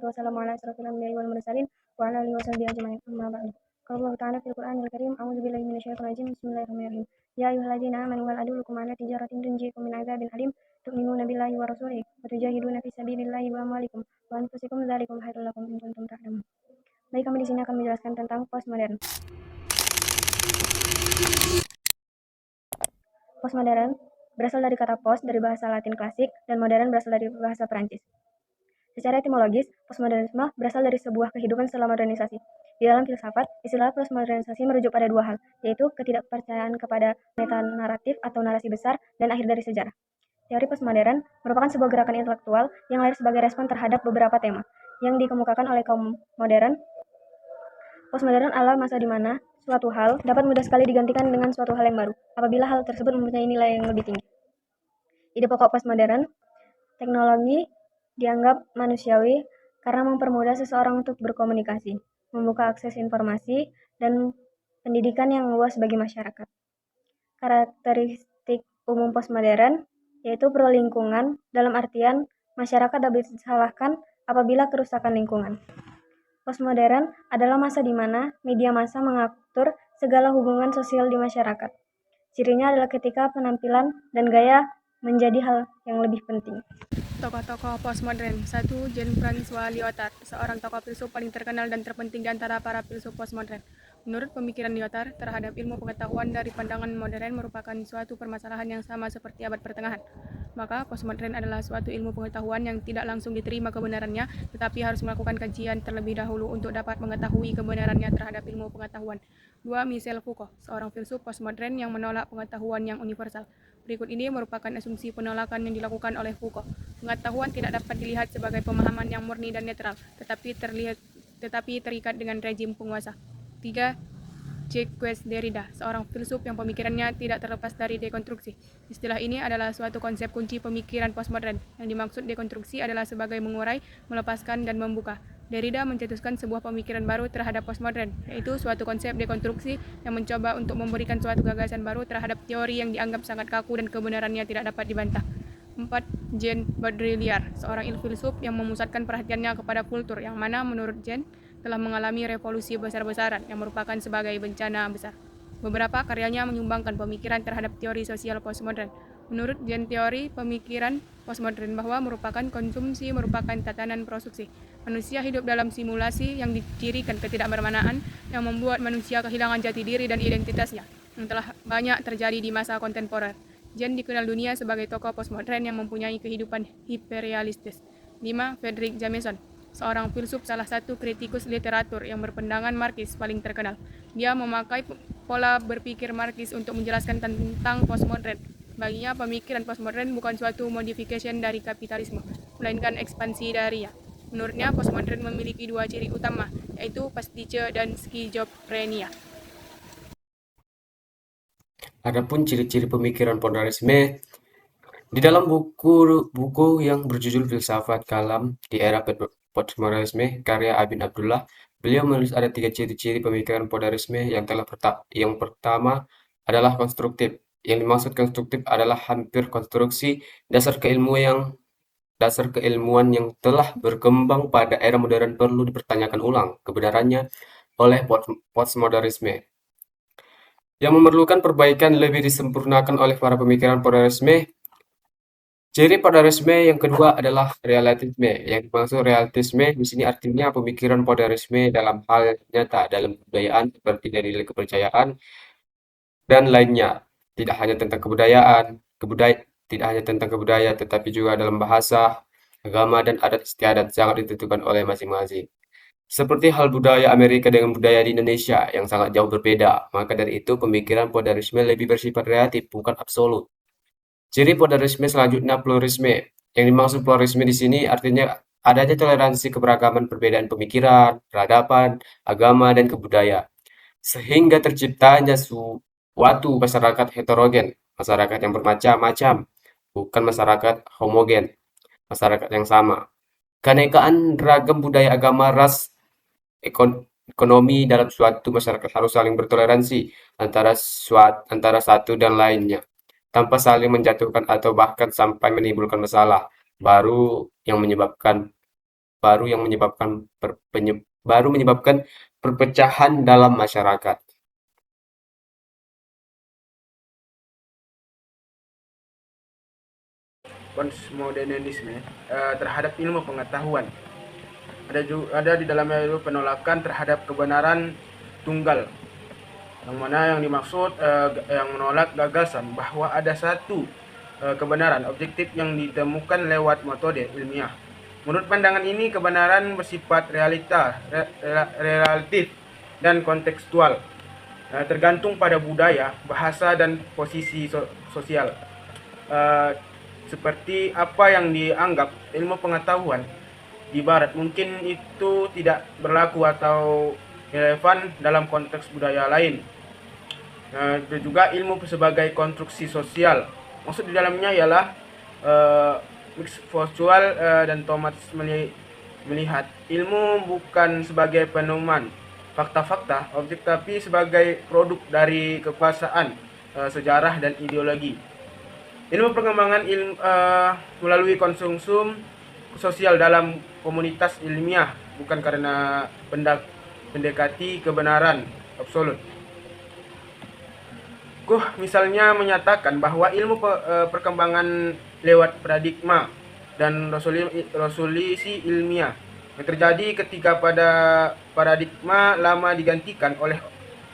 wassalatu wassalamu ala asrofil anbiya'i wal mursalin wa ala alihi wasahbihi ajma'in amma ba'du. Qala Allah ta'ala fil Qur'anil Karim, a'udzu billahi minasyaitonir rajim. Bismillahirrahmanirrahim. Ya ayyuhalladzina amanu hal adullukum ala tijaratin tunjikum min 'adzabin alim tu'minuna billahi wa rasulihi wa tujahiduna fi sabilillahi bi amwalikum wa anfusikum dzalikum khairul lakum in kuntum ta'lamun. Baik, kami di sini akan menjelaskan tentang postmodern. Postmodern berasal dari kata post dari bahasa Latin klasik dan modern berasal dari bahasa Perancis. Secara etimologis, postmodernisme berasal dari sebuah kehidupan setelah modernisasi. Di dalam filsafat, istilah postmodernisasi merujuk pada dua hal, yaitu ketidakpercayaan kepada metanaratif atau narasi besar dan akhir dari sejarah. Teori postmodern merupakan sebuah gerakan intelektual yang lahir sebagai respon terhadap beberapa tema yang dikemukakan oleh kaum modern. Postmodern adalah masa di mana suatu hal dapat mudah sekali digantikan dengan suatu hal yang baru, apabila hal tersebut mempunyai nilai yang lebih tinggi. Ide pokok postmodern, teknologi dianggap manusiawi karena mempermudah seseorang untuk berkomunikasi, membuka akses informasi, dan pendidikan yang luas bagi masyarakat. Karakteristik umum postmodern yaitu pro lingkungan, dalam artian masyarakat dapat disalahkan apabila kerusakan lingkungan. Postmodern adalah masa di mana media massa mengatur segala hubungan sosial di masyarakat. Cirinya adalah ketika penampilan dan gaya menjadi hal yang lebih penting. Tokoh-tokoh postmodern. 1. Jean-François Lyotard, seorang tokoh filsuf paling terkenal dan terpenting di antara para filsuf postmodern. Menurut pemikiran Lyotard, terhadap ilmu pengetahuan dari pandangan modern merupakan suatu permasalahan yang sama seperti abad pertengahan. Maka, postmodern adalah suatu ilmu pengetahuan yang tidak langsung diterima kebenarannya, tetapi harus melakukan kajian terlebih dahulu untuk dapat mengetahui kebenarannya terhadap ilmu pengetahuan. 2. Michel Foucault, seorang filsuf postmodern yang menolak pengetahuan yang universal. Berikut ini merupakan asumsi penolakan yang dilakukan oleh Foucault. Pengetahuan tidak dapat dilihat sebagai pemahaman yang murni dan netral, tetapi terikat dengan rejim penguasa. 3. Jacques Derrida, seorang filsuf yang pemikirannya tidak terlepas dari dekonstruksi. Istilah ini adalah suatu konsep kunci pemikiran postmodern. Yang dimaksud dekonstruksi adalah sebagai mengurai, melepaskan, dan membuka. Derrida mencetuskan sebuah pemikiran baru terhadap postmodern, yaitu suatu konsep dekonstruksi yang mencoba untuk memberikan suatu gagasan baru terhadap teori yang dianggap sangat kaku dan kebenarannya tidak dapat dibantah. 4. Jean Baudrillard, seorang filsuf yang memusatkan perhatiannya kepada kultur, yang mana menurut Jean telah mengalami revolusi besar-besaran yang merupakan sebagai bencana besar. Beberapa karyanya menyumbangkan pemikiran terhadap teori sosial postmodern. Menurut Jean, teori pemikiran postmodern bahwa merupakan konsumsi merupakan tatanan produksi. Manusia hidup dalam simulasi yang dicirikan ketidakbermanaan yang membuat manusia kehilangan jati diri dan identitasnya, yang telah banyak terjadi di masa kontemporer. Jean dikenal dunia sebagai tokoh postmodern yang mempunyai kehidupan hiperrealistis. 5. Frederick Jameson, seorang filsuf salah satu kritikus literatur yang berpandangan Marxis paling terkenal. Dia memakai pola berpikir Marxis untuk menjelaskan tentang postmodern. Baginya, pemikiran postmodern bukan suatu modification dari kapitalisme, melainkan ekspansi darinya. Menurutnya, postmodern memiliki dua ciri utama, yaitu pastiche dan skizofrenia. Adapun ciri-ciri pemikiran modernisme, di dalam buku yang berjudul Filsafat Kalam di Era Postmodernisme karya Ibn Abdullah, beliau menulis ada 3 ciri-ciri pemikiran modernisme. Yang pertama adalah konstruktif. Yang dimaksud konstruktif adalah hampir konstruksi dasar keilmuan yang telah berkembang pada era modern perlu dipertanyakan ulang kebenarannya oleh postmodernisme, yang memerlukan perbaikan lebih disempurnakan oleh para pemikiran modernisme. Ciri modernisme yang kedua adalah realisme. Yang dimaksud realisme di sini artinya pemikiran modernisme dalam hal nyata, dalam kebudayaan seperti dari kepercayaan dan lainnya. Tidak hanya tentang tidak hanya tentang kebudayaan, tetapi juga dalam bahasa, agama, dan adat istiadat sangat ditentukan oleh masing-masing. Seperti hal budaya Amerika dengan budaya di Indonesia yang sangat jauh berbeda, maka dari itu pemikiran modernisme lebih bersifat relatif, bukan absolut. Ciri modernisme selanjutnya pluralisme. Yang dimaksud pluralisme di sini artinya adanya toleransi keberagaman perbedaan pemikiran, peradaban, agama, dan kebudayaan, sehingga terciptanya suatu masyarakat heterogen, masyarakat yang bermacam-macam, bukan masyarakat homogen, masyarakat yang sama. Keanekaan ragam budaya, agama, ras, ekonomi dalam suatu masyarakat harus saling bertoleransi antara satu dan lainnya, tanpa saling menjatuhkan atau bahkan sampai menimbulkan masalah baru yang menyebabkan baru menyebabkan perpecahan dalam masyarakat. Postmodernisme terhadap ilmu pengetahuan. Ada di dalamnya itu penolakan terhadap kebenaran tunggal, yang mana yang dimaksud yang menolak gagasan bahwa ada satu kebenaran objektif yang ditemukan lewat metode ilmiah. Menurut pandangan ini, kebenaran bersifat relatif dan kontekstual, tergantung pada budaya, bahasa, dan posisi sosial. Seperti apa yang dianggap ilmu pengetahuan di barat mungkin itu tidak berlaku atau relevan dalam konteks budaya lain. Dan juga ilmu sebagai konstruksi sosial. Maksud di dalamnya ialah virtual dan Thomas melihat ilmu bukan sebagai penemuan fakta-fakta objek, tapi sebagai produk dari kekuasaan, sejarah, dan ideologi. Ilmu perkembangan melalui konsumsi sosial dalam komunitas ilmiah, bukan karena mendekati kebenaran absolut. Misalnya menyatakan bahwa ilmu perkembangan lewat paradigma dan resolusi ilmiah yang terjadi ketika pada paradigma lama digantikan oleh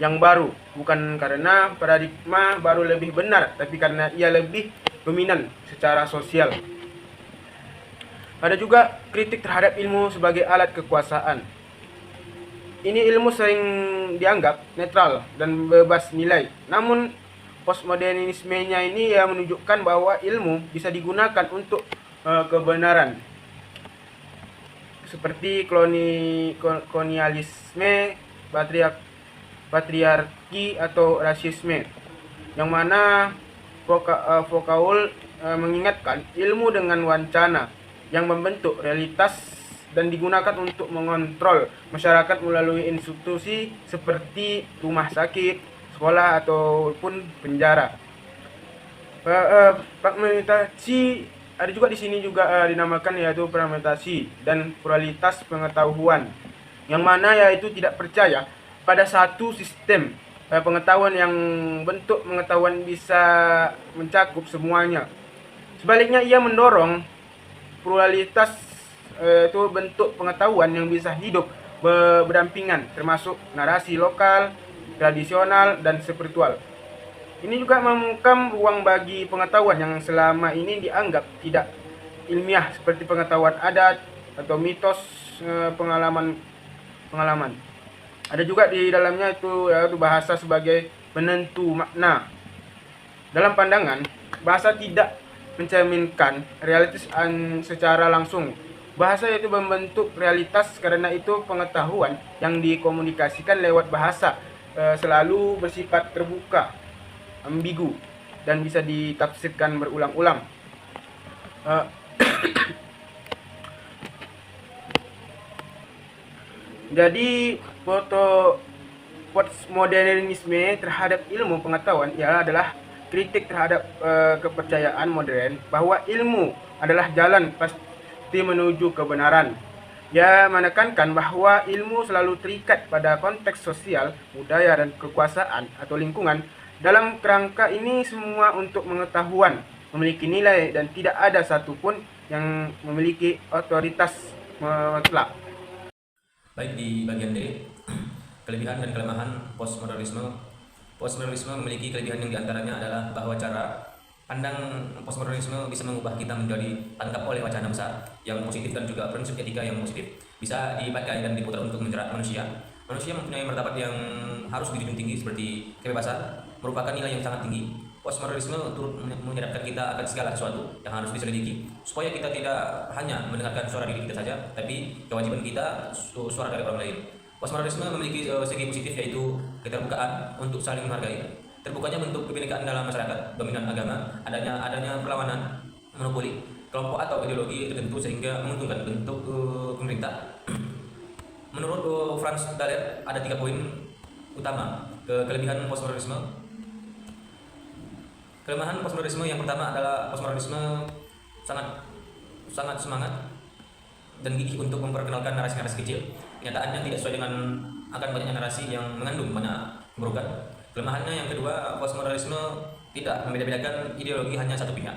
yang baru, bukan karena paradigma baru lebih benar, tapi karena ia lebih dominan secara sosial. Ada juga kritik terhadap ilmu sebagai alat kekuasaan. Ini ilmu sering dianggap netral dan bebas nilai. Namun postmodernismenya ini menunjukkan bahwa ilmu bisa digunakan untuk kebenaran. Seperti kolonialisme, patriarki, atau rasisme, yang mana Foucault mengingatkan ilmu dengan wacana yang membentuk realitas dan digunakan untuk mengontrol masyarakat melalui institusi seperti rumah sakit, sekolah, ataupun penjara. Fragmentasi ada juga di sini juga dinamakan, yaitu fragmentasi dan pluralitas pengetahuan, yang mana yaitu tidak percaya pada satu sistem pengetahuan yang bentuk pengetahuan bisa mencakup semuanya. Sebaliknya, ia mendorong pluralitas, itu bentuk pengetahuan yang bisa hidup berdampingan, termasuk narasi lokal, tradisional, dan spiritual. Ini juga membungkam ruang bagi pengetahuan yang selama ini dianggap tidak ilmiah, seperti pengetahuan adat atau mitos, pengalaman. Ada juga di dalamnya itu yaitu bahasa sebagai penentu makna. Dalam pandangan, bahasa tidak mencerminkan realitas secara langsung. Bahasa itu membentuk realitas, karena itu pengetahuan yang dikomunikasikan lewat bahasa selalu bersifat terbuka, ambigu, dan bisa ditafsirkan berulang-ulang. Jadi postmodernisme terhadap ilmu pengetahuan adalah kritik terhadap kepercayaan modern bahwa ilmu adalah jalan pasti menuju kebenaran. Ia menekankan bahwa ilmu selalu terikat pada konteks sosial, budaya, dan kekuasaan atau lingkungan. Dalam kerangka ini, semua untuk pengetahuan memiliki nilai dan tidak ada satupun yang memiliki otoritas mutlak. Baik, di bagian D, kelebihan dan kelemahan postmodernisme. Postmodernisme memiliki kelebihan yang diantaranya adalah bahwa cara pandang postmodernisme bisa mengubah kita menjadi tangkap oleh wacana besar yang positif dan juga prinsip etika yang positif, bisa dipakai dan diputar untuk menjerat manusia. Manusia mempunyai martabat yang harus dijunjung tinggi seperti kebebasan, merupakan nilai yang sangat tinggi. Postmodernisme turut menyadarkan kita akan segala sesuatu yang harus diselidiki, supaya kita tidak hanya mendengarkan suara diri kita saja, tapi kewajiban kita suara dari orang lain. Postmodernisme memiliki segi positif, yaitu keterbukaan untuk saling menghargai. Terbukanya bentuk kebinekaan dalam masyarakat, dominan agama, adanya perlawanan, monopoli, kelompok atau ideologi tertentu sehingga menguntungkan bentuk pemerintah. Menurut Franz Dalet ada 3 poin utama kelebihan postmodernisme. Kelemahan postmodernisme yang pertama adalah postmodernisme sangat semangat dan gigih untuk memperkenalkan narasi-narasi kecil. Kenyataannya tidak sesuai dengan akan banyaknya narasi yang mengandung banyak keburukan. Kelemahannya yang kedua, postmodernisme tidak membeda-bedakan ideologi hanya satu pihak.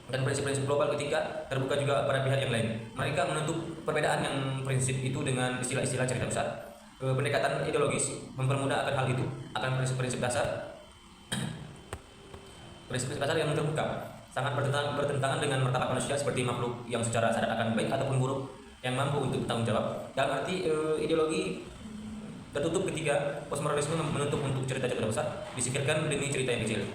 Dan prinsip-prinsip global ketika terbuka juga pada pihak yang lain. Mereka menutup perbedaan yang prinsip itu dengan istilah-istilah cerita besar. Pendekatan ideologis mempermudah akan hal itu, akan prinsip-prinsip dasar yang terbuka sangat bertentangan dengan martabat manusia seperti makhluk yang secara sadar akan baik ataupun buruk yang mampu untuk bertanggung jawab. Dalam arti ideologi tertutup ketika postmodernisme menutup untuk cerita-cerita besar, disingkirkan demi cerita yang kecil.